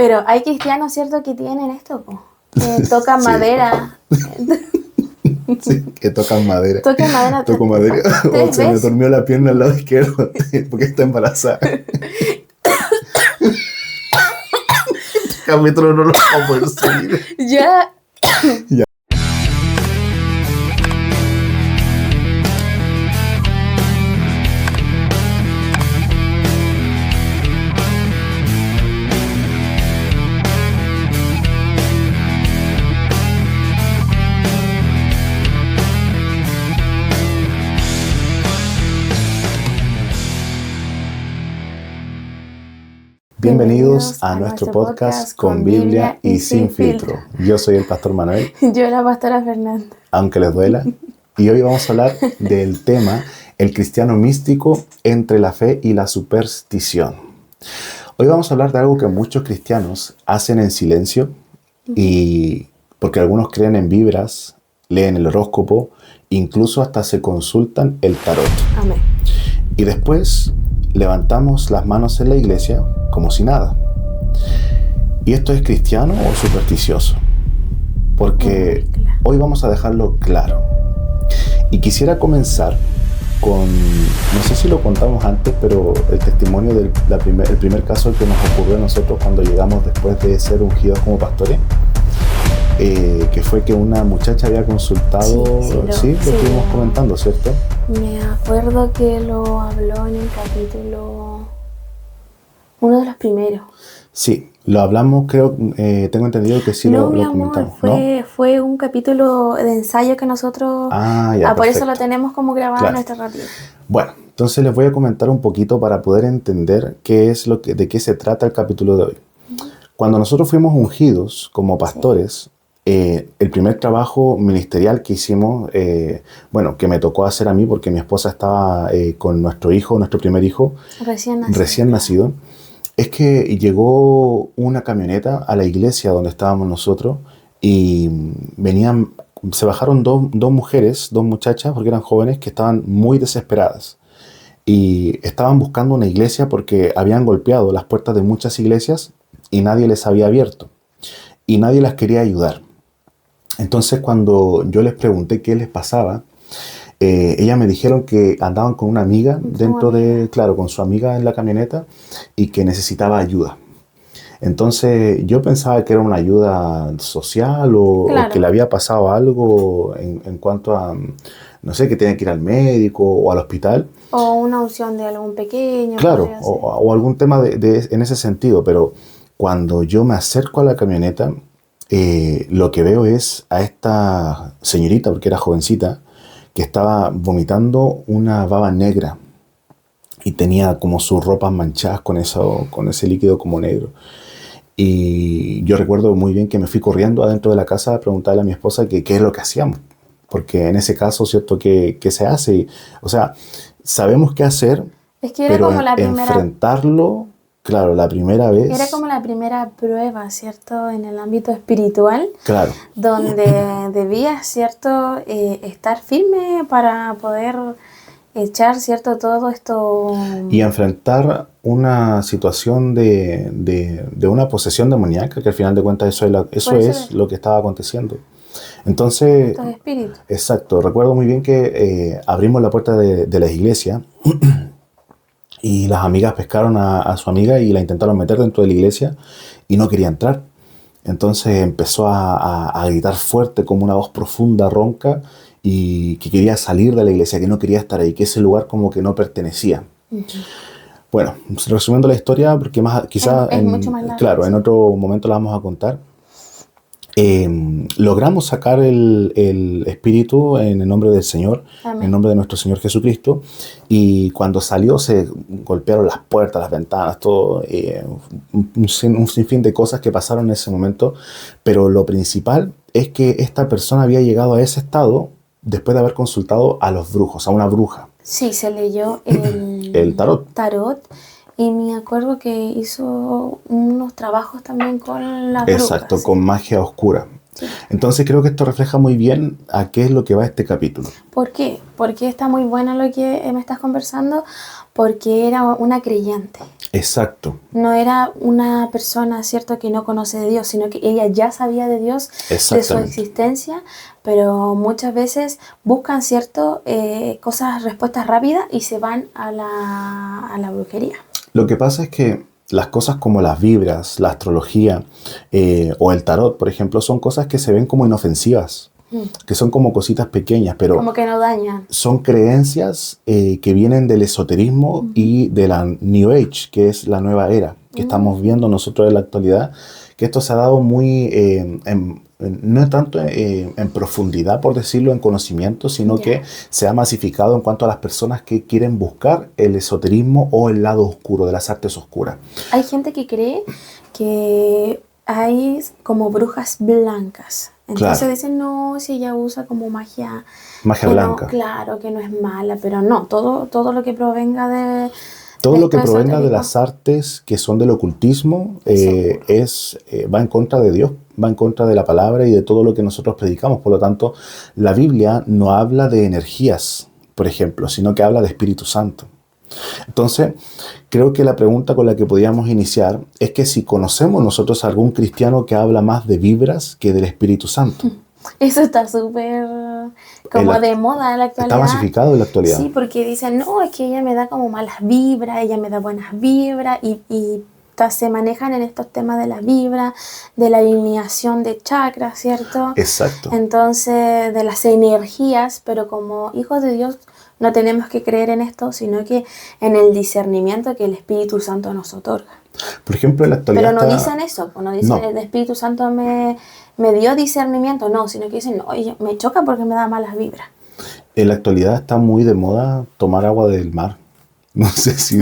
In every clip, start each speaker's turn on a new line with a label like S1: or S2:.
S1: Pero hay cristianos, ¿cierto?, que tienen esto, po, que tocan
S2: Sí.
S1: madera.
S2: Sí, que tocan madera.
S1: Tocan madera.
S2: Toco madera.
S1: ¿Tres
S2: Se me
S1: veces?
S2: durmió la pierna al lado izquierdo porque está embarazada. Capítulo no lo vamos a poder seguir.
S1: Ya.
S2: Ya. Bienvenidos a nuestro podcast con Biblia y sin filtro. Yo soy el pastor Manuel,
S1: Yo la pastora Fernanda.
S2: aunque les duela. Y hoy vamos a hablar del tema el cristiano místico entre la fe y la superstición. Hoy vamos a hablar de algo que muchos cristianos hacen en silencio y porque algunos creen en vibras, leen el horóscopo, incluso hasta se consultan el tarot.
S1: Amén.
S2: Y después levantamos las manos en la iglesia como si nada. ¿Y esto es cristiano o supersticioso? Porque hoy vamos a dejarlo claro. Y quisiera comenzar con, no sé si lo contamos antes, pero el testimonio del el primer caso que nos ocurrió a nosotros cuando llegamos después de ser ungidos como pastores. Que fue que una muchacha había consultado, lo estuvimos comentando, ¿cierto?
S1: Me acuerdo que lo habló en el capítulo, uno de los primeros.
S2: Sí, lo hablamos, creo, tengo entendido que sí lo comentamos.
S1: Fue un capítulo de ensayo que nosotros, por eso lo tenemos como grabado en nuestra radio.
S2: Bueno, entonces les voy a comentar un poquito para poder entender de qué se trata el capítulo de hoy. Cuando nosotros fuimos ungidos como pastores, el primer trabajo ministerial que hicimos, que me tocó hacer a mí porque mi esposa estaba con nuestro primer hijo, recién nacido, es que llegó una camioneta a la iglesia donde estábamos nosotros y se bajaron dos muchachas, porque eran jóvenes, que estaban muy desesperadas y estaban buscando una iglesia porque habían golpeado las puertas de muchas iglesias y nadie les había abierto y nadie las quería ayudar. Entonces, cuando yo les pregunté qué les pasaba, ellas me dijeron que andaban con una amiga con su amiga en la camioneta y que necesitaba ayuda. Entonces, yo pensaba que era una ayuda social o que le había pasado algo en cuanto a, no sé, que tenía que ir al médico o al hospital.
S1: O una unción de algún pequeño.
S2: Claro, o algún tema en ese sentido, pero cuando yo me acerco a la camioneta, lo que veo es a esta señorita, porque era jovencita, que estaba vomitando una baba negra y tenía como sus ropas manchadas con ese líquido como negro. Y yo recuerdo muy bien que me fui corriendo adentro de la casa a preguntarle a mi esposa qué es lo que hacíamos, porque en ese caso, ¿cierto?, ¿qué se hace? O sea, sabemos qué hacer,
S1: es que era
S2: pero
S1: como
S2: enfrentarlo... Claro, la primera vez...
S1: Era como la primera prueba, ¿cierto?, en el ámbito espiritual.
S2: Claro.
S1: Donde debías, ¿cierto?, estar firme para poder echar, ¿cierto?, todo esto...
S2: Y enfrentar una situación de una posesión demoníaca, que al final de cuentas eso es lo que estaba aconteciendo. Entonces...
S1: Estos espíritus.
S2: Exacto. Recuerdo muy bien que abrimos la puerta de la iglesia y las amigas pescaron a su amiga y la intentaron meter dentro de la iglesia y no quería entrar. Entonces empezó a gritar fuerte, como una voz profunda, ronca, y que quería salir de la iglesia, que no quería estar ahí, que ese lugar como que no pertenecía. Uh-huh. Bueno, resumiendo la historia, porque quizás en otro momento la vamos a contar. Logramos sacar el espíritu en el nombre del Señor, Amén. En el nombre de nuestro Señor Jesucristo, y cuando salió se golpearon las puertas, las ventanas, todo, un sinfín de cosas que pasaron en ese momento, pero lo principal es que esta persona había llegado a ese estado después de haber consultado a los brujos, a una bruja.
S1: Sí, se leyó el tarot. Y me acuerdo que hizo unos trabajos también con la bruja.
S2: Exacto, con magia oscura.
S1: Sí.
S2: Entonces creo que esto refleja muy bien a qué es lo que va este capítulo.
S1: ¿Por qué? Porque está muy bueno lo que me estás conversando, porque era una creyente.
S2: Exacto,
S1: No era una persona, ¿cierto?, que no conoce de Dios, sino que ella ya sabía de Dios, de su
S2: exactamente.
S1: existencia, pero muchas veces buscan, ¿cierto?, cosas, respuestas rápidas y se van a la brujería.
S2: Lo que pasa es que las cosas como las vibras, la astrología o el tarot, por ejemplo, son cosas que se ven como inofensivas, que son como cositas pequeñas, pero
S1: Como que no dañan.
S2: son creencias que vienen del esoterismo y de la New Age, que es la nueva era que estamos viendo nosotros en la actualidad, que esto se ha dado muy, no tanto en profundidad, por decirlo, en conocimiento, sino
S1: Ya.
S2: que se ha masificado en cuanto a las personas que quieren buscar el esoterismo o el lado oscuro de las artes oscuras.
S1: Hay gente que cree que hay como brujas blancas. Entonces
S2: Claro.
S1: dicen, no, si ella usa como magia,
S2: Magia
S1: que no,
S2: blanca.
S1: claro, que no es mala, pero no, todo lo que provenga de
S2: Todo lo que
S1: esto
S2: provenga de
S1: esotérico.
S2: las artes que son del ocultismo
S1: Seguro.
S2: va en contra de Dios, va en contra de la palabra y de todo lo que nosotros predicamos. Por lo tanto, la Biblia no habla de energías, por ejemplo, sino que habla de Espíritu Santo. Entonces, creo que la pregunta con la que podríamos iniciar es que si conocemos nosotros a algún cristiano que habla más de vibras que del Espíritu Santo.
S1: Eso está súper como de moda en la
S2: Está
S1: actualidad.
S2: masificado en la actualidad.
S1: Sí, porque dicen, no, es que ella me da como malas vibras, ella me da buenas vibras y se manejan en estos temas de las vibras, de la alineación de chakras, ¿cierto?
S2: Exacto.
S1: Entonces, de las energías, pero como hijos de Dios no tenemos que creer en esto, sino que en el discernimiento que el Espíritu Santo nos otorga.
S2: Por ejemplo, en la actualidad
S1: Pero no
S2: está-
S1: dicen eso, pues no dicen
S2: No.
S1: el Espíritu Santo me dio discernimiento, no, sino que dicen, no, oye, me choca porque me da malas vibras.
S2: En la actualidad está muy de moda tomar agua del mar. No sé si,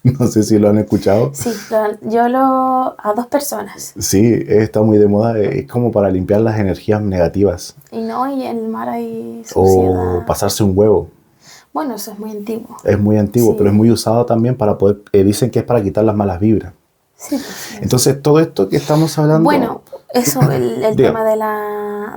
S2: no sé si lo han escuchado.
S1: Sí, a 2 personas.
S2: Sí, está muy de moda. Es como para limpiar las energías negativas.
S1: Y no, y en el mar hay
S2: O
S1: suciedad.
S2: pasarse un huevo.
S1: Bueno, eso es muy antiguo.
S2: Es muy antiguo,
S1: Sí.
S2: pero es muy usado también para poder... dicen que es para quitar las malas vibras.
S1: Sí, pues, sí.
S2: Entonces, todo esto que estamos hablando...
S1: Bueno, eso, el
S2: Diga.
S1: tema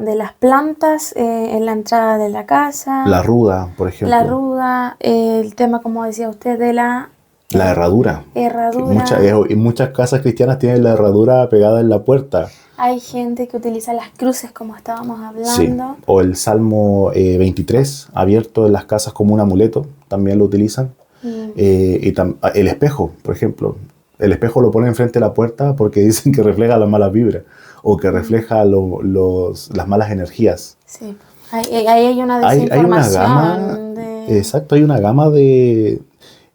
S1: de las plantas en la entrada de la casa.
S2: La ruda, por ejemplo.
S1: La ruda, el tema, como decía usted, de la
S2: La herradura.
S1: herradura.
S2: En muchas casas cristianas tienen la herradura pegada en la puerta.
S1: Hay gente que utiliza las cruces, como estábamos
S2: Sí.
S1: hablando.
S2: O el Salmo 23, abierto en las casas como un amuleto, también lo utilizan. El espejo, por ejemplo. El espejo lo ponen enfrente de la puerta porque dicen que refleja las malas vibras o que refleja las malas energías.
S1: Sí. Ahí hay una
S2: Hay una gama,
S1: desinformación de...
S2: exacto, hay una gama de...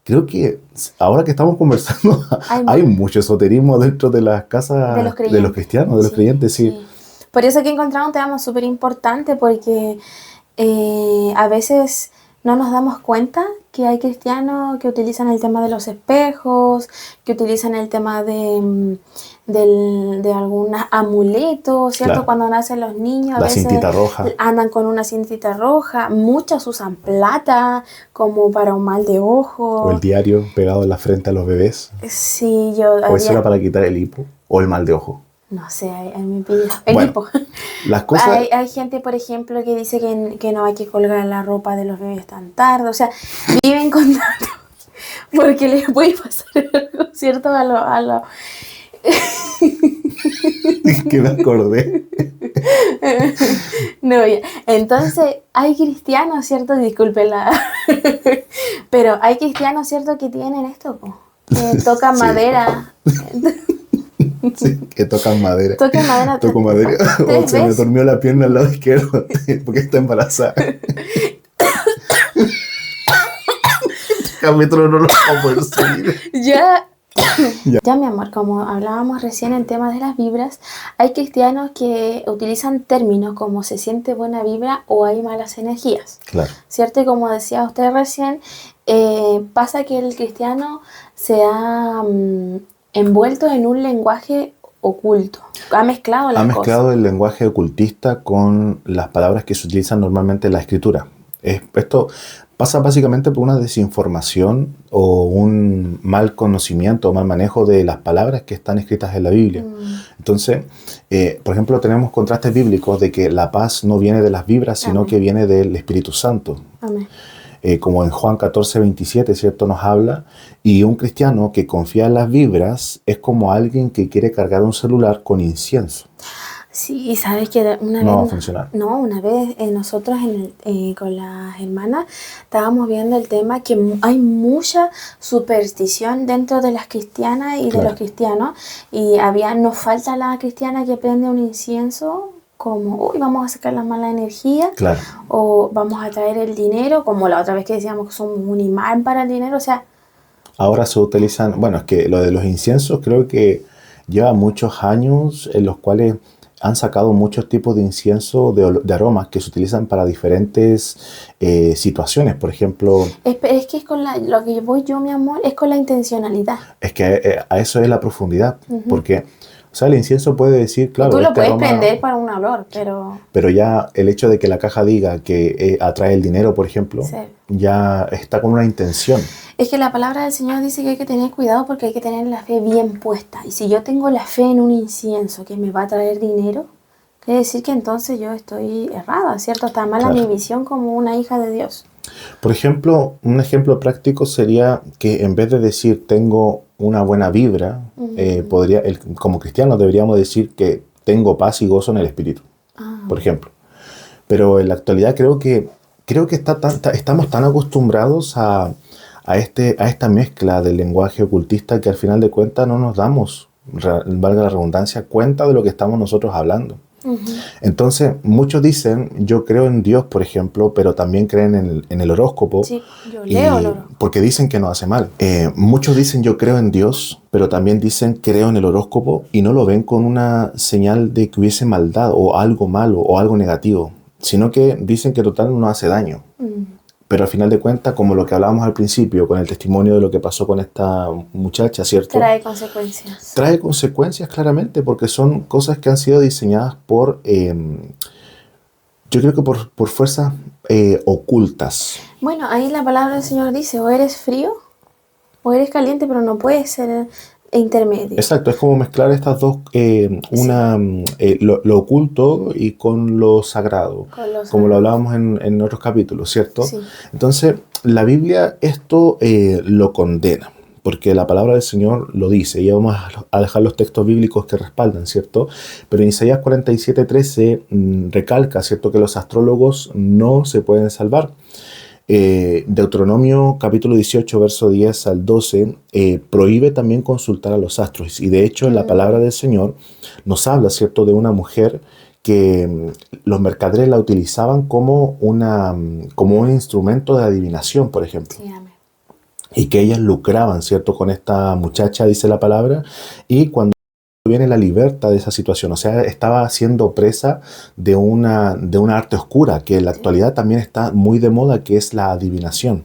S2: Creo que ahora que estamos conversando, hay mucho esoterismo dentro de las casas
S1: de los creyentes.
S2: de los cristianos, de los creyentes, sí.
S1: Por eso que encontramos un tema súper importante, porque a veces no nos damos cuenta que hay cristianos que utilizan el tema de los espejos, que utilizan el tema de algunos amuletos, ¿cierto?
S2: Claro.
S1: Cuando nacen los niños, a
S2: La
S1: veces
S2: cintita roja.
S1: andan con una cintita roja. Muchas usan plata como para un mal de ojo.
S2: O el diario pegado en la frente a los bebés.
S1: Sí, yo
S2: O eso era para quitar el hipo o el mal de ojo.
S1: no sé, ahí me pilla. El
S2: Bueno,
S1: hipo.
S2: Las cosas...
S1: Hay gente, por ejemplo, que dice que no hay que colgar la ropa de los bebés tan tarde. O sea, viven con tanto porque les puede pasar algo, ¿cierto? A lo...
S2: que me acordé.
S1: No, ya. Entonces, hay cristianos, ¿cierto? Disculpen pero hay cristianos, ¿cierto? Que tienen esto, po, que tocan
S2: Sí.
S1: madera.
S2: Sí, que tocan madera.
S1: Tocan madera.
S2: Toco madera.
S1: ¿Tres
S2: Oh, se me
S1: veces?
S2: durmió la pierna al lado izquierdo porque está embarazada. Déjame trono, no vamos a poder seguir.
S1: Ya. Ya, mi amor, como hablábamos recién en temas de las vibras, hay cristianos que utilizan términos como se siente buena vibra o hay malas energías,
S2: Claro.
S1: ¿cierto? Y como decía usted recién, pasa que el cristiano se ha envuelto en un lenguaje oculto, ha mezclado las
S2: Ha
S1: cosas.
S2: mezclado el lenguaje ocultista con las palabras que se utilizan normalmente en la escritura. Esto pasa básicamente por una desinformación o un mal conocimiento o mal manejo de las palabras que están escritas en la Biblia. Entonces, por ejemplo, tenemos contrastes bíblicos de que la paz no viene de las vibras, sino
S1: Amén.
S2: que viene del Espíritu Santo.
S1: Amén.
S2: Como en Juan 14:27, ¿cierto? Nos habla, y un cristiano que confía en las vibras es como alguien que quiere cargar un celular con incienso.
S1: Sí, y sabes que una
S2: No va a
S1: vez,
S2: funcionar.
S1: una vez nosotros con las hermanas estábamos viendo el tema que hay mucha superstición dentro de las cristianas y de
S2: Claro.
S1: los cristianos, y nos falta la cristiana que prende un incienso como, uy, vamos a sacar la mala energía,
S2: Claro.
S1: o vamos a traer el dinero, como la otra vez que decíamos que somos un imán para el dinero, o sea,
S2: Ahora se utilizan, bueno, es que lo de los inciensos creo que lleva muchos años en los cuales han sacado muchos tipos de incienso, de aromas que se utilizan para diferentes situaciones. Por ejemplo,
S1: es que es con lo que voy yo, mi amor, es con la intencionalidad.
S2: es que a eso es la profundidad, porque, o sea, el incienso puede decir, claro,
S1: Tú lo
S2: este
S1: puedes
S2: aroma,
S1: prender para un olor, pero
S2: ya el hecho de que la caja diga que atrae el dinero, por ejemplo,
S1: sí.
S2: ya está con una intención.
S1: Es que la palabra del Señor dice que hay que tener cuidado porque hay que tener la fe bien puesta. Y si yo tengo la fe en un incienso que me va a traer dinero, quiere decir que entonces yo estoy errada, ¿cierto? Está mala
S2: Claro.
S1: mi visión como una hija de Dios.
S2: Por ejemplo, un ejemplo práctico sería que en vez de decir tengo una buena vibra, como cristianos deberíamos decir que tengo paz y gozo en el espíritu, por ejemplo. Pero en la actualidad creo que estamos tan acostumbrados a esta mezcla del lenguaje ocultista que al final de cuentas no nos damos, valga la redundancia, cuenta de lo que estamos nosotros hablando. Entonces, muchos dicen, yo creo en Dios, por ejemplo, pero también creen en el horóscopo.
S1: Sí, yo leo el horóscopo.
S2: Porque dicen que no hace mal. Muchos dicen, yo creo en Dios, pero también dicen, creo en el horóscopo, y no lo ven con una señal de que hubiese maldad o algo malo o algo negativo, sino que dicen que total no hace daño. Pero al final de cuentas, como lo que hablábamos al principio, con el testimonio de lo que pasó con esta muchacha, ¿cierto?
S1: Trae consecuencias.
S2: Trae consecuencias claramente, porque son cosas que han sido diseñadas por, yo creo que por fuerzas ocultas.
S1: Bueno, ahí la palabra del Señor dice, o eres frío o eres caliente, pero no puedes ser intermedio.
S2: Exacto, es como mezclar estas dos, lo oculto y con lo sagrado, como lo hablábamos en otros capítulos, ¿cierto?
S1: Sí.
S2: Entonces, la Biblia esto lo condena, porque la palabra del Señor lo dice, y vamos a dejar los textos bíblicos que respaldan, ¿cierto? Pero en Isaías 47:13 recalca, ¿cierto?, que los astrólogos no se pueden salvar. Deuteronomio capítulo 18, verso 10 al 12, prohíbe también consultar a los astros. Y de hecho, en la palabra del Señor nos habla, ¿cierto?, de una mujer que los mercaderes la utilizaban como un instrumento de adivinación, por ejemplo.
S1: Sí, amén.
S2: Y que ellas lucraban, ¿cierto?, con esta muchacha, dice la palabra, y cuando viene la libertad de esa situación, o sea, estaba siendo presa de una arte oscura, que en la actualidad también está muy de moda, que es la adivinación.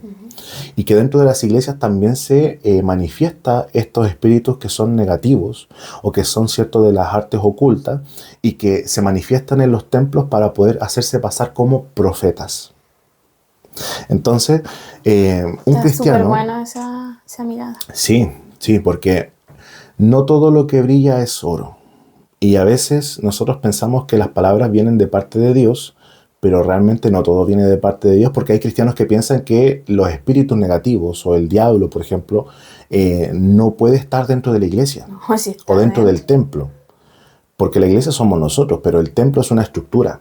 S2: Y que dentro de las iglesias también se manifiesta estos espíritus que son negativos, o que son, ¿cierto?, de las artes ocultas, y que se manifiestan en los templos para poder hacerse pasar como profetas. Entonces, un
S1: Está
S2: cristiano...
S1: súper buena esa mirada.
S2: Sí, porque no todo lo que brilla es oro. Y a veces nosotros pensamos que las palabras vienen de parte de Dios, pero realmente no todo viene de parte de Dios, porque hay cristianos que piensan que los espíritus negativos o el diablo, por ejemplo, no puede estar dentro de la iglesia
S1: No, sí está
S2: o dentro del templo. Porque la iglesia somos nosotros, pero el templo es una estructura.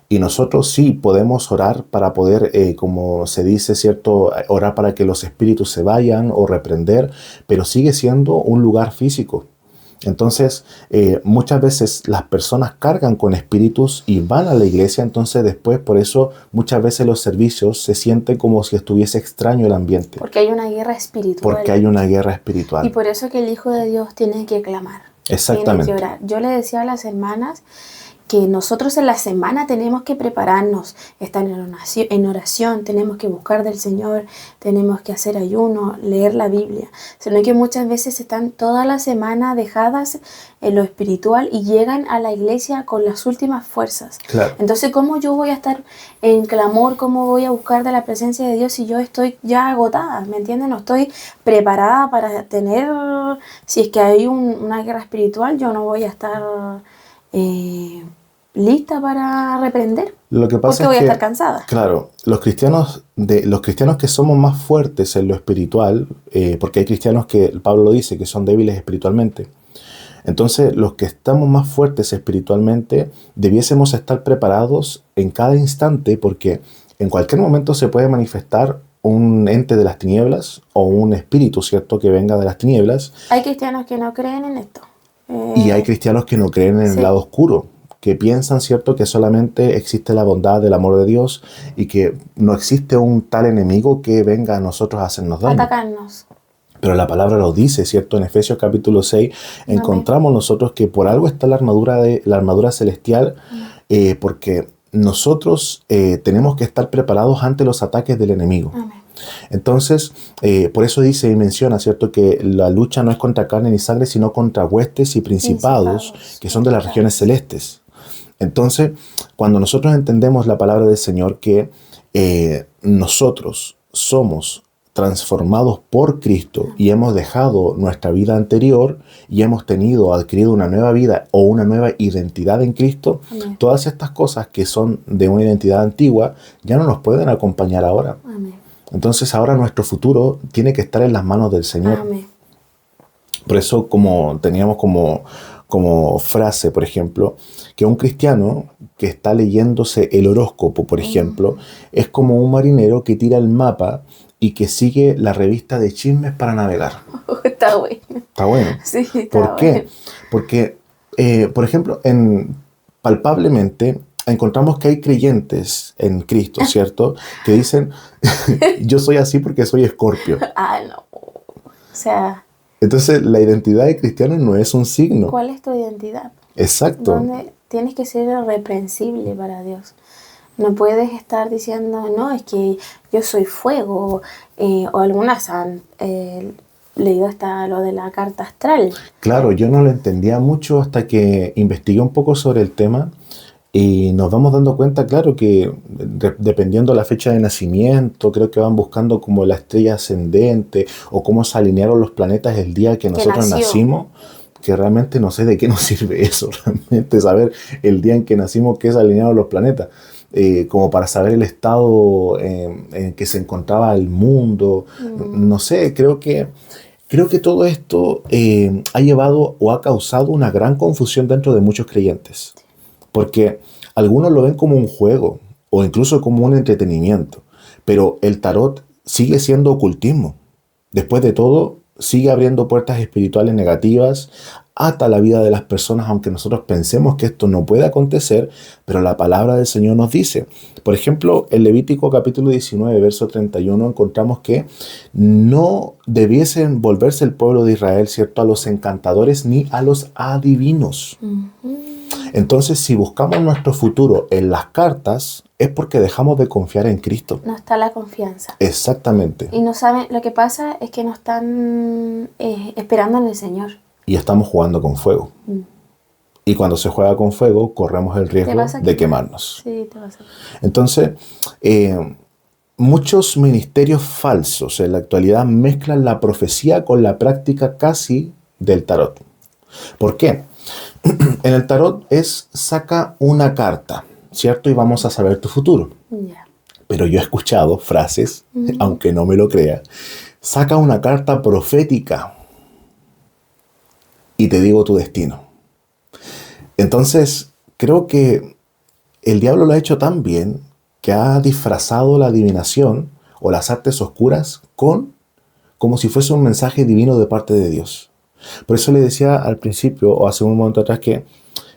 S2: Y nosotros sí podemos orar para poder, como se dice, ¿cierto?, orar para que los espíritus se vayan o reprender, pero sigue siendo un lugar físico. Entonces, muchas veces las personas cargan con espíritus y van a la iglesia, entonces después por eso muchas veces los servicios se sienten como si estuviese extraño el ambiente.
S1: Porque hay una guerra espiritual.
S2: Porque hay una guerra espiritual.
S1: Y por eso que el Hijo de Dios tiene que clamar.
S2: Exactamente.
S1: Tiene que orar. Yo le decía a las hermanas que nosotros en la semana tenemos que prepararnos, estar en oración, tenemos que buscar del Señor, tenemos que hacer ayuno, leer la Biblia, sino que muchas veces están toda la semana dejadas en lo espiritual y llegan a la iglesia con las últimas fuerzas.
S2: Claro.
S1: Entonces, ¿cómo yo voy a estar en clamor? ¿Cómo voy a buscar de la presencia de Dios si yo estoy ya agotada? ¿Me entienden? No estoy preparada para tener, si es que hay una guerra espiritual, yo no voy a estar lista para reprender.
S2: Lo que pasa
S1: porque voy
S2: es
S1: a
S2: que,
S1: estar cansada.
S2: claro, los cristianos que somos más fuertes en lo espiritual, porque hay cristianos que, Pablo lo dice, que son débiles espiritualmente. Entonces, los que estamos más fuertes espiritualmente, debiésemos estar preparados en cada instante, porque en cualquier momento se puede manifestar un ente de las tinieblas o un espíritu, ¿cierto?, que venga de las tinieblas.
S1: Hay cristianos que no creen en esto.
S2: Y hay cristianos que no creen en
S1: sí.
S2: el lado oscuro, que piensan, ¿cierto?, que solamente existe la bondad del amor de Dios y que no existe un tal enemigo que venga a nosotros a hacernos daño.
S1: Atacarnos.
S2: Pero la palabra lo dice, ¿cierto? En Efesios capítulo 6 encontramos nosotros que por algo está la armadura celestial, porque nosotros tenemos que estar preparados ante los ataques del enemigo.
S1: Amén.
S2: Entonces, por eso dice y menciona, ¿cierto?, que la lucha no es contra carne ni sangre, sino contra huestes y principados que son de las regiones celestes. Entonces, cuando nosotros entendemos la palabra del Señor, que nosotros somos transformados por Cristo y hemos dejado nuestra vida anterior y hemos adquirido una nueva vida o una nueva identidad en Cristo,
S1: Amén.
S2: Todas estas cosas que son de una identidad antigua ya no nos pueden acompañar ahora.
S1: Amén.
S2: Entonces ahora nuestro futuro tiene que estar en las manos del Señor.
S1: Amén.
S2: Por eso teníamos como frase, por ejemplo, que un cristiano que está leyéndose el horóscopo, por ejemplo, es como un marinero que tira el mapa y que sigue la revista de chismes para navegar.
S1: Está bueno.
S2: Está bueno.
S1: Sí, está
S2: ¿Por qué?
S1: bueno.
S2: Porque, por ejemplo, palpablemente encontramos que hay creyentes en Cristo, ¿cierto? Que dicen, yo soy así porque soy Escorpio.
S1: Ah, no. O sea,
S2: Entonces, la identidad de cristiano no es un signo.
S1: ¿cuál es tu identidad?
S2: Exacto.
S1: Donde tienes que ser irreprensible para Dios. No puedes estar diciendo, no, es que yo soy fuego, o algunas han leído hasta lo de la carta astral.
S2: Claro, yo no lo entendía mucho hasta que investigué un poco sobre el tema y nos vamos dando cuenta, claro, que dependiendo de la fecha de nacimiento, creo que van buscando como la estrella ascendente o cómo se alinearon los planetas el día que nosotros nacimos, que realmente no sé de qué nos sirve eso, realmente saber el día en que nacimos, qué se alinearon los planetas. Como para saber el estado en que se encontraba el mundo. No sé, creo que todo esto ha llevado o ha causado una gran confusión dentro de muchos creyentes. Porque algunos lo ven como un juego o incluso como un entretenimiento. Pero el tarot sigue siendo ocultismo. Después de todo, sigue abriendo puertas espirituales negativas, ata la vida de las personas, aunque nosotros pensemos que esto no puede acontecer, pero la palabra del Señor nos dice. Por ejemplo, en Levítico capítulo 19, verso 31, encontramos que no debiesen volverse el pueblo de Israel, ¿cierto?, a los encantadores ni a los adivinos. Entonces, si buscamos nuestro futuro en las cartas, es porque dejamos de confiar en Cristo.
S1: No está la confianza.
S2: Exactamente.
S1: Y no saben, lo que pasa es que no están esperando en el Señor.
S2: Y estamos jugando con fuego. Y cuando se juega con fuego, corremos el riesgo de quemarnos.
S1: Sí, te vas a...
S2: Entonces, muchos ministerios falsos en la actualidad mezclan la profecía con la práctica casi del tarot. ¿Por qué? En el tarot saca una carta, ¿cierto? Y vamos a saber tu futuro.
S1: Yeah.
S2: Pero yo he escuchado frases, aunque no me lo crea, saca una carta profética y te digo tu destino. Entonces, creo que el diablo lo ha hecho tan bien que ha disfrazado la adivinación o las artes oscuras como si fuese un mensaje divino de parte de Dios. Por eso le decía al principio, o hace un momento atrás, que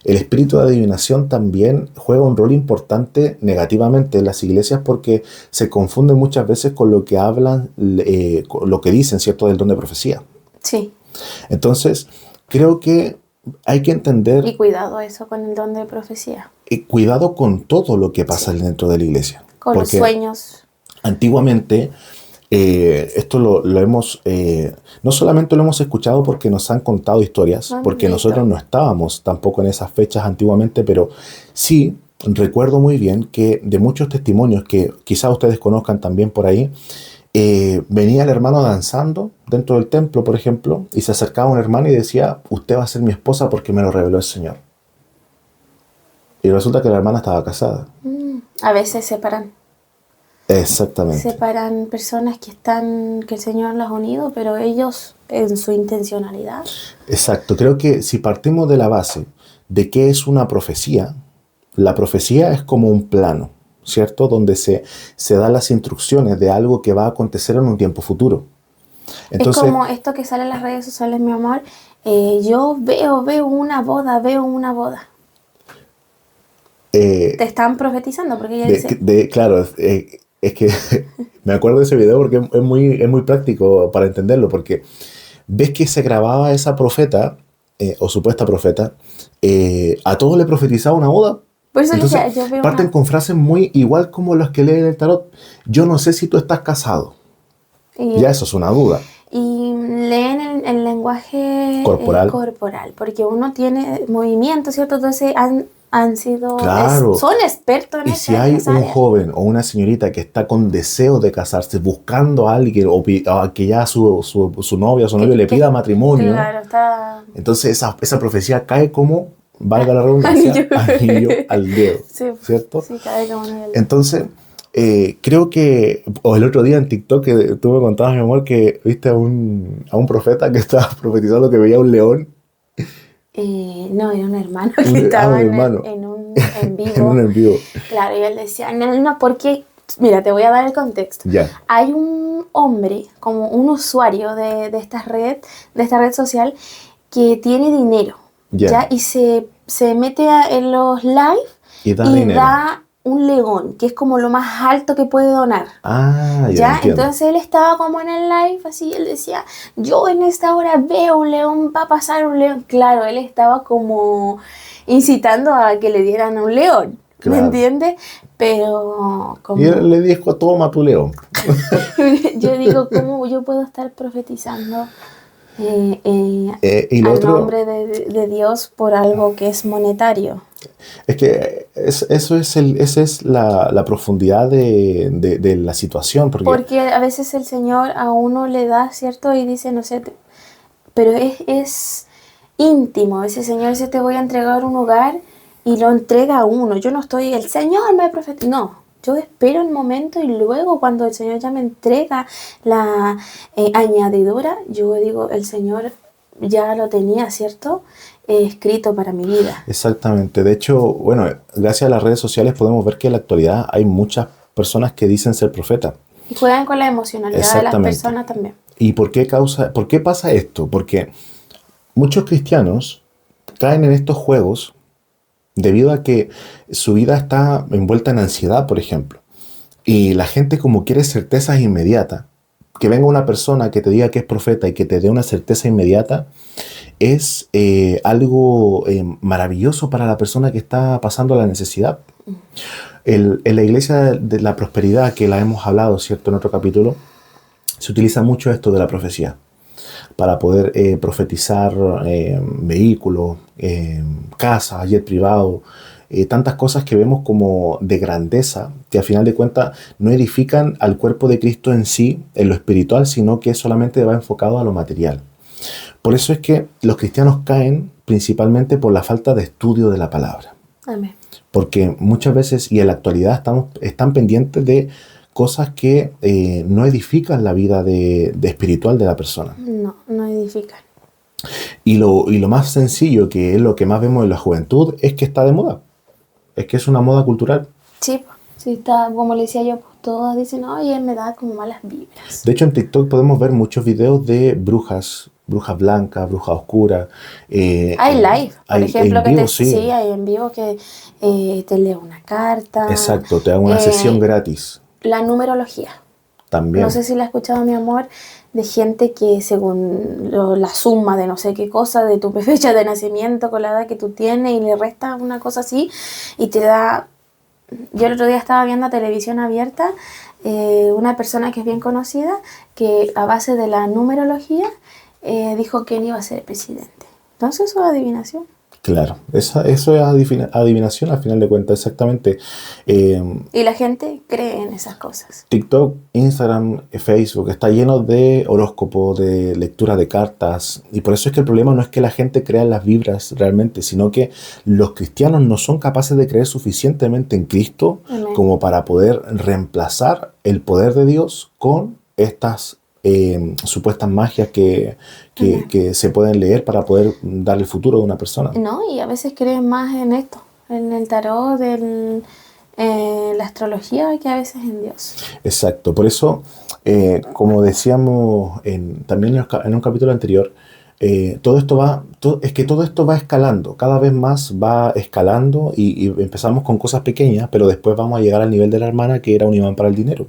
S2: el espíritu de adivinación también juega un rol importante negativamente en las iglesias porque se confunde muchas veces con lo que hablan, con lo que dicen, ¿cierto?, del don de profecía.
S1: Sí.
S2: Entonces, creo que hay que entender,
S1: Y cuidado eso con el don de profecía,
S2: cuidado con todo lo que pasa
S1: sí,
S2: dentro de la iglesia.
S1: con los
S2: Porque
S1: sueños.
S2: antiguamente, esto lo hemos, no solamente lo hemos escuchado porque nos han contado historias,
S1: Lo hemos
S2: porque nosotros
S1: visto.
S2: no estábamos tampoco en esas fechas antiguamente, pero sí recuerdo muy bien que de muchos testimonios que quizás ustedes conozcan también por ahí, venía el hermano danzando dentro del templo, por ejemplo, y se acercaba un hermano y decía, usted va a ser mi esposa porque me lo reveló el Señor. Y resulta que la hermana estaba casada.
S1: A veces
S2: Exactamente.
S1: separan personas que el Señor las ha unido, pero ellos en su intencionalidad.
S2: Exacto. Creo que si partimos de la base de qué es una profecía, la profecía es como un plano, ¿cierto? Donde se dan las instrucciones de algo que va a acontecer en un tiempo futuro.
S1: Es
S2: Entonces,
S1: como esto que sale en las redes sociales, mi amor. Yo veo una boda, veo una boda.
S2: eh,
S1: Te están profetizando porque ella dice,
S2: claro, es que me acuerdo de ese video porque es muy práctico para entenderlo, porque ves que se grababa esa profeta, o supuesta profeta, a todos le profetizaba una boda.
S1: por eso le
S2: Entonces,
S1: decía, yo veo
S2: parten
S1: una.
S2: con frases muy igual como las que leen el tarot. Yo no sé si tú estás casado.
S1: Y,
S2: Ya eso es una duda.
S1: y leen el lenguaje
S2: Corporal.
S1: corporal, porque uno tiene movimiento, ¿cierto? Entonces han sido,
S2: Claro.
S1: son expertos
S2: Y si
S1: en
S2: hay
S1: esa
S2: un
S1: área.
S2: joven o una señorita que está con deseo de casarse, buscando a alguien o que ya su novia o su novio le pida matrimonio,
S1: Claro, está.
S2: entonces esa profecía cae como, valga la
S1: Anillo.
S2: redundancia, anillo al dedo,
S1: Sí,
S2: ¿cierto?
S1: sí, cada vez que uno ve
S2: Entonces, creo que, o el otro día en TikTok que tú me contabas, mi amor, que viste a un profeta que estaba profetizando que veía un león,
S1: no, era un hermano que
S2: un
S1: estaba
S2: hermano,
S1: en un en
S2: en un
S1: vivo.
S2: en vivo.
S1: Claro, y él decía, no, no, porque, mira, te voy a dar el contexto.
S2: Ya,
S1: Hay un hombre, como un usuario de esta red social, que tiene dinero,
S2: ya.
S1: ¿ya? Y se mete en los live
S2: Y da
S1: y
S2: dinero.
S1: da un león, que es como lo más alto que puede donar.
S2: Ah, ya
S1: ¿Ya?
S2: entiendo.
S1: Entonces él estaba como en el live, así, él decía, yo en esta hora veo un león, va a pasar un león. Claro, él estaba como incitando a que le dieran un león, ¿me
S2: Claro.
S1: entiendes? Pero
S2: Y él
S1: como,
S2: le dijo, toma tu león.
S1: yo digo, ¿cómo yo puedo estar profetizando
S2: Y lo
S1: al
S2: otro,
S1: nombre de Dios por algo que es monetario?
S2: es que esa es la profundidad de la situación, porque
S1: Porque a veces el Señor a uno le da, ¿cierto? Y dice, no sé, pero es íntimo. Ese Señor dice, te voy a entregar un hogar y lo entrega a uno. Yo no estoy, el Señor me profetiza. No, yo espero el momento y luego cuando el Señor ya me entrega la añadidura, yo digo, el Señor ya lo tenía, ¿cierto? Escrito para mi vida.
S2: exactamente. De hecho, bueno, gracias a las redes sociales podemos ver que en la actualidad hay muchas personas que dicen ser profetas.
S1: Y juegan con la emocionalidad de las
S2: Exactamente.
S1: personas también.
S2: ¿Y por qué pasa esto? Porque muchos cristianos caen en estos juegos debido a que su vida está envuelta en ansiedad, por ejemplo. Y la gente como quiere certezas inmediatas. Que venga una persona que te diga que es profeta y que te dé una certeza inmediata es algo maravilloso para la persona que está pasando la necesidad. En la iglesia de la prosperidad, que la hemos hablado, ¿cierto? En otro capítulo, se utiliza mucho esto de la profecía para poder profetizar vehículos, casas, jet privado, tantas cosas que vemos como de grandeza, que al final de cuentas no edifican al cuerpo de Cristo en sí, en lo espiritual, sino que solamente va enfocado a lo material. Por eso es que los cristianos caen principalmente por la falta de estudio de la palabra.
S1: Amén.
S2: Porque muchas veces, y en la actualidad, están pendientes de cosas que no edifican la vida de espiritual de la persona.
S1: No, no edifican.
S2: Y lo más sencillo, que es lo que más vemos en la juventud, es que está de moda. Es que es una moda cultural.
S1: Sí, sí está, como le decía yo, pues todas dicen, oye, me da como malas vibras.
S2: De hecho, en TikTok podemos ver muchos videos de brujas blancas, brujas oscuras.
S1: Hay live, por ejemplo,
S2: en
S1: que
S2: vivo, sí.
S1: sí, hay en vivo que te leo una carta.
S2: Exacto, te hago una sesión gratis.
S1: La numerología.
S2: También.
S1: No sé si la ha escuchado mi amor, de gente que según la suma de no sé qué cosa, de tu fecha de nacimiento con la edad que tú tienes y le resta una cosa así y te da... Yo el otro día estaba viendo televisión abierta, una persona que es bien conocida, que a base de la numerología dijo quién iba a ser presidente. Entonces eso es adivinación.
S2: Claro, eso es adivinación al final de cuentas, exactamente.
S1: Y la gente cree en esas cosas.
S2: TikTok, Instagram, Facebook está lleno de horóscopos, de lectura de cartas, y por eso es que el problema no es que la gente crea en las vibras realmente, sino que los cristianos no son capaces de creer suficientemente en Cristo
S1: Amén.
S2: como para poder reemplazar el poder de Dios con estas supuestas magias que se pueden leer para poder dar el futuro de una persona.
S1: No, y a veces creen más en esto, en el tarot, en la astrología, que a veces en Dios.
S2: Exacto, por eso, como decíamos también en un capítulo anterior, todo esto va escalando, cada vez más va escalando y empezamos con cosas pequeñas, pero después vamos a llegar al nivel de la hermana que era un imán para el dinero.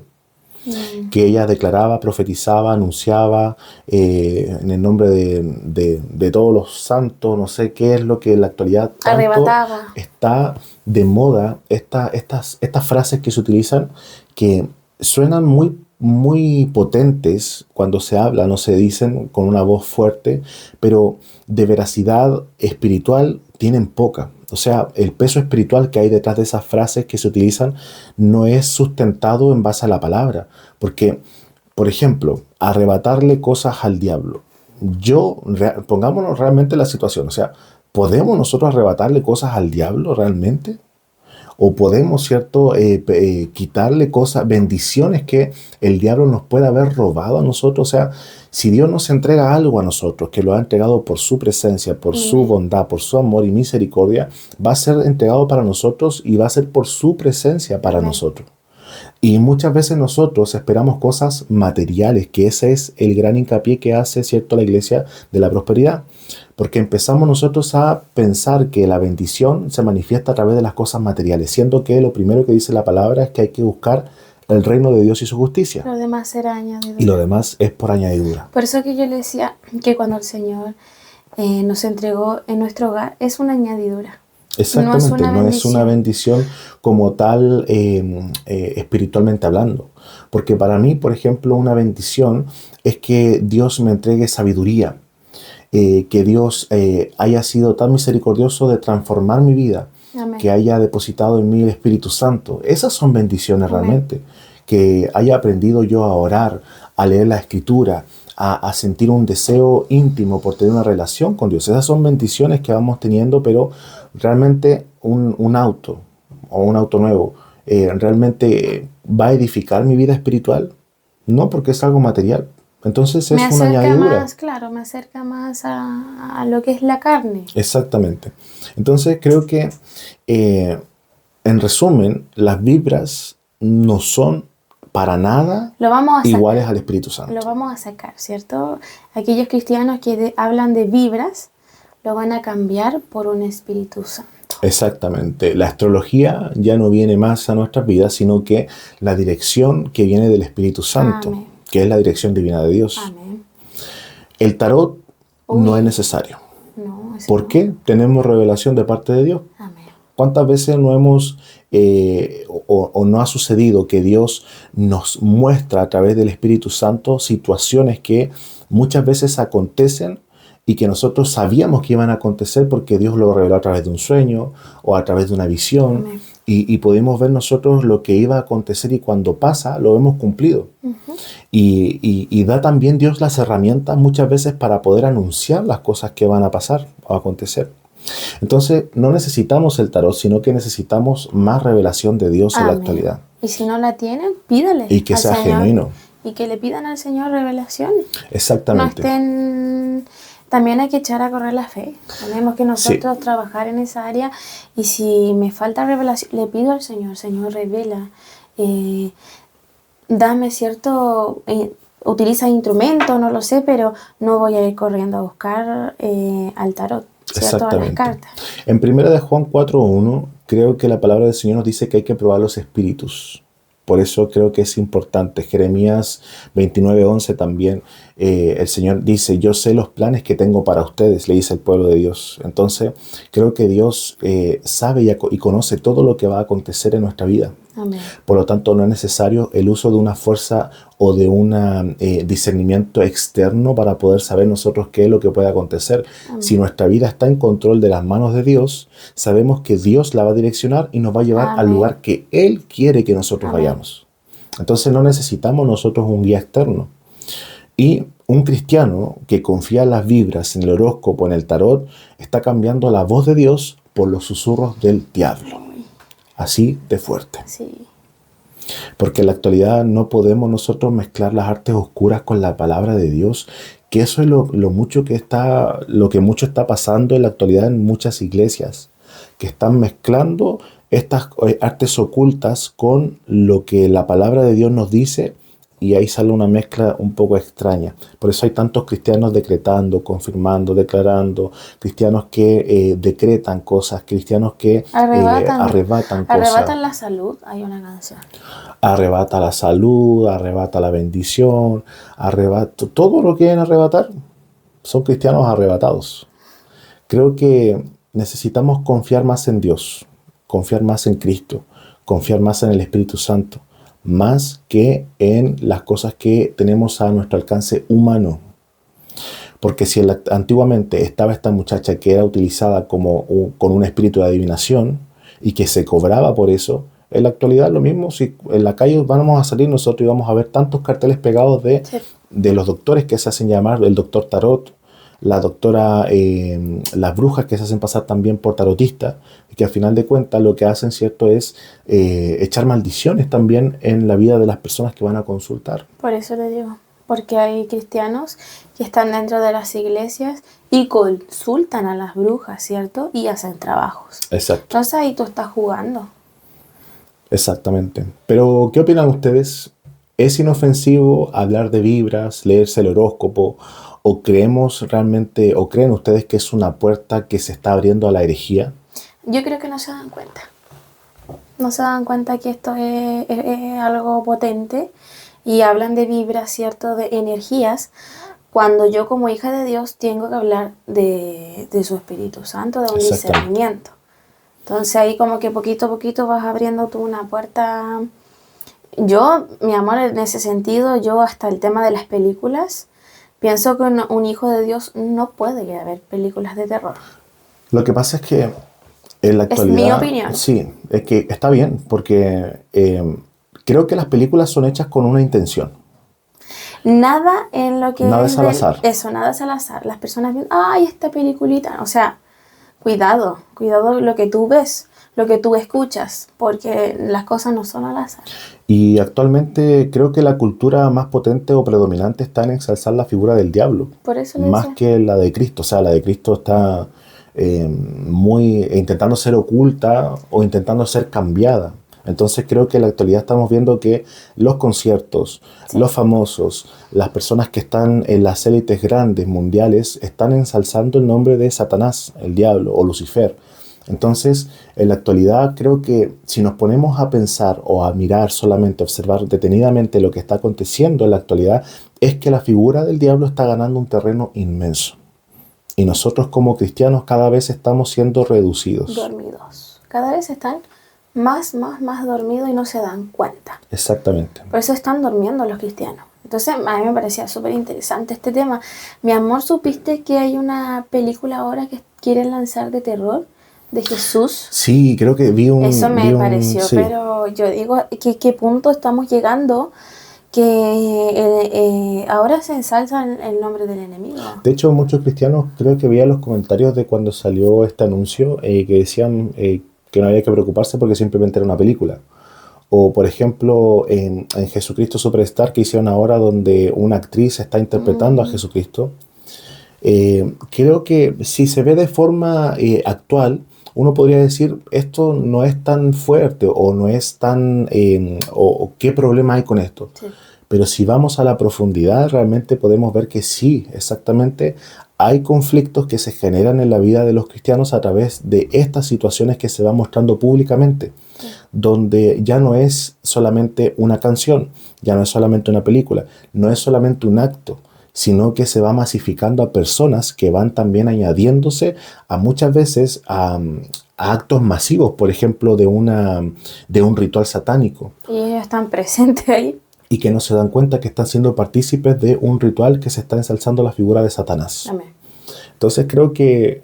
S2: Que ella declaraba, profetizaba, anunciaba en el nombre de todos los santos, no sé qué es lo que en la actualidad tanto
S1: Arrebataba.
S2: está de moda, estas frases que se utilizan que suenan muy, muy potentes cuando se hablan o se dicen con una voz fuerte, pero de veracidad espiritual tienen poca. O sea, el peso espiritual que hay detrás de esas frases que se utilizan no es sustentado en base a la palabra. Porque, por ejemplo, arrebatarle cosas al diablo. Pongámonos realmente en la situación. O sea, ¿podemos nosotros arrebatarle cosas al diablo realmente? ¿O podemos, cierto, quitarle cosas, bendiciones que el diablo nos puede haber robado a nosotros? O sea, si Dios nos entrega algo a nosotros, que lo ha entregado por su presencia, por su bondad, por su amor y misericordia, va a ser entregado para nosotros y va a ser por su presencia para nosotros. Y muchas veces nosotros esperamos cosas materiales, que ese es el gran hincapié que hace, cierto, la Iglesia de la Prosperidad. Porque empezamos nosotros a pensar que la bendición se manifiesta a través de las cosas materiales, siendo que lo primero que dice la palabra es que hay que buscar el reino de Dios y su justicia.
S1: Lo demás será añadidura.
S2: Y lo demás es por añadidura.
S1: Por eso que yo le decía que cuando el Señor nos entregó en nuestro hogar, es una añadidura.
S2: Exactamente, no es una bendición como tal espiritualmente hablando. Porque para mí, por ejemplo, una bendición es que Dios me entregue sabiduría, que Dios haya sido tan misericordioso de transformar mi vida,
S1: Amén.
S2: Que haya depositado en mí el Espíritu Santo. Esas son bendiciones. Amén. Realmente. Que haya aprendido yo a orar, a leer la Escritura, a sentir un deseo íntimo por tener una relación con Dios. Esas son bendiciones que vamos teniendo, pero realmente un auto o un auto nuevo realmente va a edificar mi vida espiritual. No, porque es algo material. Entonces es una añadidura.
S1: Claro, me acerca más a lo que es la carne.
S2: Exactamente. Entonces creo que, en resumen, las vibras no son para nada iguales al Espíritu Santo.
S1: Lo vamos a sacar, ¿cierto? Aquellos cristianos que hablan de vibras, lo van a cambiar por un Espíritu Santo.
S2: Exactamente. La astrología ya no viene más a nuestras vidas, sino que la dirección que viene del Espíritu Santo. Amén. Que es la dirección divina de Dios.
S1: Amén.
S2: El tarot no es necesario.
S1: No,
S2: ¿Por qué? Tenemos revelación de parte de Dios.
S1: Amén.
S2: ¿Cuántas veces no hemos o no ha sucedido que Dios nos muestra a través del Espíritu Santo situaciones que muchas veces acontecen y que nosotros sabíamos que iban a acontecer porque Dios lo reveló a través de un sueño o a través de una visión? Amén. Y pudimos ver nosotros lo que iba a acontecer y cuando pasa lo hemos cumplido. Y da también Dios las herramientas muchas veces para poder anunciar las cosas que van a pasar o acontecer. Entonces no necesitamos el tarot, sino que necesitamos más revelación de Dios. Amén. En la actualidad.
S1: Y si no la tienen, pídale.
S2: Y que sea
S1: Señor,
S2: genuino.
S1: Y que le pidan al Señor revelación.
S2: Exactamente.
S1: No estén... También hay que echar a correr la fe. Tenemos que nosotros trabajar en esa área. Y si me falta revelación, le pido al Señor, Señor, revela. Dame cierto... utiliza instrumentos, no lo sé, pero no voy a ir corriendo a buscar al tarot, ¿cierto? A las cartas.
S2: En 1 de Juan 4:1, creo que la palabra del Señor nos dice que hay que probar los espíritus. Por eso creo que es importante. Jeremías 29:11 también, el Señor dice, yo sé los planes que tengo para ustedes, le dice el pueblo de Dios. Entonces, creo que Dios sabe y conoce todo lo que va a acontecer en nuestra vida.
S1: Amén.
S2: Por lo tanto, no es necesario el uso de una fuerza o de un discernimiento externo para poder saber nosotros qué es lo que puede acontecer.
S1: Amén.
S2: Si nuestra vida está en control de las manos de Dios, sabemos que Dios la va a direccionar y nos va a llevar al
S1: Amén.
S2: lugar que Él quiere que nosotros
S1: Amén.
S2: vayamos. Entonces no necesitamos nosotros un guía externo. Y un cristiano que confía en las vibras, en el horóscopo, en el tarot, está cambiando la voz de Dios por los susurros del diablo. Así de fuerte.
S1: Sí.
S2: Porque en la actualidad no podemos nosotros mezclar las artes oscuras con la palabra de Dios, que eso es lo que mucho está pasando en la actualidad en muchas iglesias, que están mezclando estas artes ocultas con lo que la palabra de Dios nos dice, y ahí sale una mezcla un poco extraña. Por eso hay tantos cristianos decretando, confirmando, declarando, cristianos que decretan cosas, cristianos que arrebatan cosas.
S1: Arrebatan la salud, hay una canción.
S2: Arrebata la salud, arrebata la bendición, arrebata todo lo que quieren arrebatar. Son cristianos arrebatados. Creo que necesitamos confiar más en Dios, confiar más en Cristo, confiar más en el Espíritu Santo, más que en las cosas que tenemos a nuestro alcance humano. Porque si antiguamente estaba esta muchacha que era utilizada con un espíritu de adivinación y que se cobraba por eso, en la actualidad lo mismo. Si en la calle vamos a salir nosotros y vamos a ver tantos carteles pegados de los doctores que se hacen llamar el doctor tarot, la doctora, las brujas que se hacen pasar también por tarotistas, y que al final de cuentas lo que hacen, ¿cierto?, es echar maldiciones también en la vida de las personas que van a consultar.
S1: Por eso le digo, porque hay cristianos que están dentro de las iglesias y consultan a las brujas, ¿cierto? Y hacen trabajos.
S2: Exacto.
S1: Entonces ahí tú estás jugando.
S2: Exactamente. Pero, ¿qué opinan ustedes? ¿Es inofensivo hablar de vibras, leerse el horóscopo? ¿O creemos realmente, o creen ustedes que es una puerta que se está abriendo a la herejía?
S1: Yo creo que no se dan cuenta. No se dan cuenta que esto es algo potente y hablan de vibras, ¿cierto? De energías, cuando yo como hija de Dios tengo que hablar de su Espíritu Santo, de un discernimiento. Entonces ahí como que poquito a poquito vas abriendo tú una puerta. Yo, mi amor, en ese sentido, yo hasta el tema de las películas, pienso que un hijo de Dios no puede ver películas de terror.
S2: Lo que pasa es que en la actualidad...
S1: Es mi opinión.
S2: Sí, es que está bien, porque creo que las películas son hechas con una intención.
S1: Nada en lo que...
S2: Nada es al azar.
S1: Eso, nada es al azar. Las personas ven, ¡ay, esta peliculita! O sea, cuidado lo que tú ves, lo que tú escuchas, porque las cosas no son al azar.
S2: Y actualmente creo que la cultura más potente o predominante está en ensalzar la figura del diablo.
S1: Por eso
S2: más que la de Cristo. O sea, la de Cristo está muy intentando ser oculta o intentando ser cambiada. Entonces creo que en la actualidad estamos viendo que los conciertos, los famosos, las personas que están en las élites grandes mundiales están ensalzando el nombre de Satanás, el diablo o Lucifer. Entonces, en la actualidad creo que si nos ponemos a pensar o a mirar solamente, a observar detenidamente lo que está aconteciendo en la actualidad, es que la figura del diablo está ganando un terreno inmenso. Y nosotros como cristianos cada vez estamos siendo reducidos.
S1: Dormidos. Cada vez están más dormidos y no se dan cuenta.
S2: Exactamente.
S1: Por eso están durmiendo los cristianos. Entonces, a mí me parecía súper interesante este tema. Mi amor, ¿supiste que hay una película ahora que quieren lanzar de terror? ¿De Jesús?
S2: Sí, creo que vi un...
S1: Eso me pareció, sí. Pero yo digo, ¿qué punto estamos llegando? Que ahora se ensalza el nombre del enemigo.
S2: De hecho, muchos cristianos, creo que veía los comentarios de cuando salió este anuncio, que decían que no había que preocuparse porque simplemente era una película. O, por ejemplo, en Jesucristo Superstar, que hicieron ahora, donde una actriz está interpretando a Jesucristo. Creo que si se ve de forma actual, uno podría decir, esto no es tan fuerte o no es tan... o qué problema hay con esto. Sí. Pero si vamos a la profundidad, realmente podemos ver que sí, exactamente, hay conflictos que se generan en la vida de los cristianos a través de estas situaciones que se van mostrando públicamente, donde ya no es solamente una canción, ya no es solamente una película, no es solamente un acto, sino que se va masificando a personas que van también añadiéndose a muchas veces a actos masivos, por ejemplo, de un ritual satánico.
S1: Y ellos están presentes ahí.
S2: Y que no se dan cuenta que están siendo partícipes de un ritual que se está ensalzando la figura de Satanás.
S1: Amén.
S2: Entonces creo que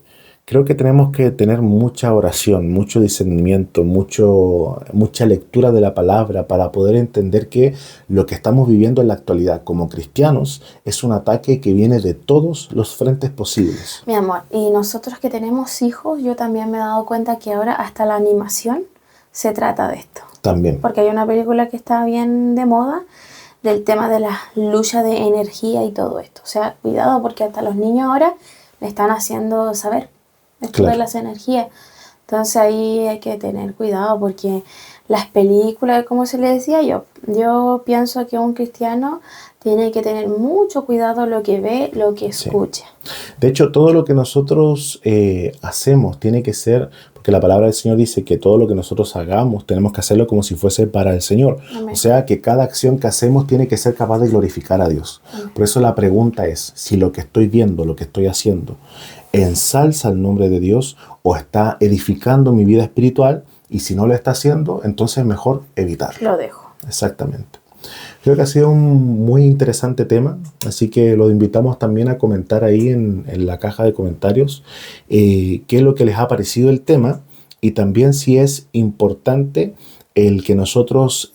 S2: tenemos que tener mucha oración, mucho discernimiento, mucha lectura de la palabra para poder entender que lo que estamos viviendo en la actualidad como cristianos es un ataque que viene de todos los frentes posibles.
S1: Mi amor, y nosotros que tenemos hijos, yo también me he dado cuenta que ahora hasta la animación se trata de esto.
S2: También.
S1: Porque hay una película que está bien de moda del tema de la lucha de energía y todo esto. O sea, cuidado porque hasta los niños ahora le están haciendo saber esto de las energías. Entonces ahí hay que tener cuidado porque las películas, como se le decía yo pienso que un cristiano tiene que tener mucho cuidado lo que ve, lo que escucha.
S2: Sí. De hecho, todo lo que nosotros hacemos tiene que ser, porque la palabra del Señor dice que todo lo que nosotros hagamos tenemos que hacerlo como si fuese para el Señor. Amén. O sea, que cada acción que hacemos tiene que ser capaz de glorificar a Dios. Amén. Por eso la pregunta es, si lo que estoy viendo, lo que estoy haciendo, ensalza el nombre de Dios o está edificando mi vida espiritual, y si no lo está haciendo, entonces mejor evitarlo.
S1: Lo dejo.
S2: Exactamente. Creo que ha sido un muy interesante tema, así que lo invitamos también a comentar ahí en la caja de comentarios qué es lo que les ha parecido el tema y también si es importante el que nosotros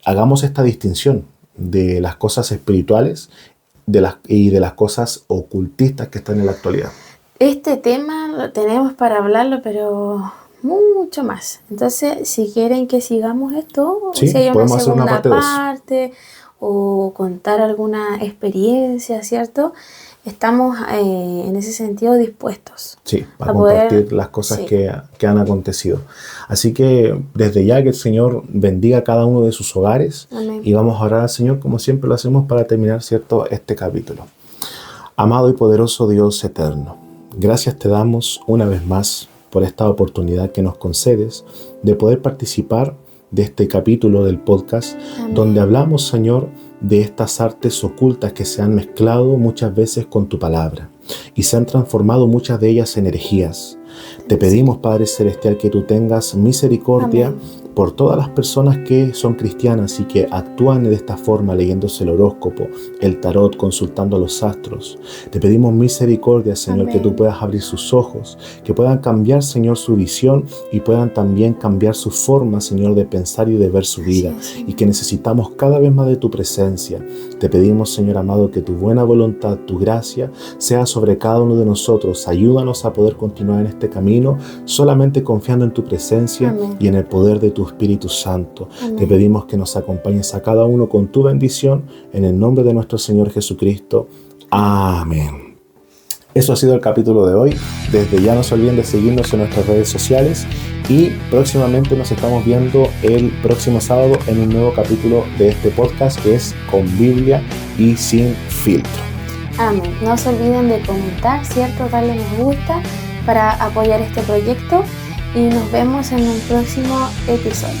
S2: hagamos esta distinción de las cosas espirituales y de las cosas ocultistas que están en la actualidad.
S1: Este tema lo tenemos para hablarlo, pero mucho más. Entonces, si quieren que sigamos esto,
S2: sí,
S1: si hay una segunda
S2: parte
S1: o contar alguna experiencia, ¿cierto? Estamos en ese sentido dispuestos.
S2: Sí, para compartir las cosas que han acontecido. Así que desde ya que el Señor bendiga a cada uno de sus hogares.
S1: Amén.
S2: Y vamos a orar al Señor como siempre lo hacemos para terminar, ¿cierto?, este capítulo. Amado y poderoso Dios eterno, gracias te damos una vez más por esta oportunidad que nos concedes de poder participar de este capítulo del podcast. Amén. Donde hablamos, Señor, de estas artes ocultas que se han mezclado muchas veces con tu palabra y se han transformado muchas de ellas en herejías. Te pedimos, Padre Celestial, que tú tengas misericordia. Amén. Por todas las personas que son cristianas y que actúan de esta forma, leyéndose el horóscopo, el tarot, consultando a los astros. Te pedimos misericordia, Señor. Amén. Que tú puedas abrir sus ojos, que puedan cambiar, Señor, su visión y puedan también cambiar su forma, Señor, de pensar y de ver su vida. Sí. Y que necesitamos cada vez más de tu presencia. Te pedimos, Señor amado, que tu buena voluntad, tu gracia, sea sobre cada uno de nosotros. Ayúdanos a poder continuar en este camino, solamente confiando en tu presencia. Amén. Y en el poder de tu Espíritu Santo. Amén. Te pedimos que nos acompañes a cada uno con tu bendición, en el nombre de nuestro Señor Jesucristo. Amén. Eso ha sido el capítulo de hoy. Desde ya no se olviden de seguirnos en nuestras redes sociales y próximamente nos estamos viendo el próximo sábado en un nuevo capítulo de este podcast que es Con Biblia y Sin Filtro.
S1: Amén. No se olviden de comentar, ¿cierto? Darle me gusta para apoyar este proyecto. Y nos vemos en un próximo episodio.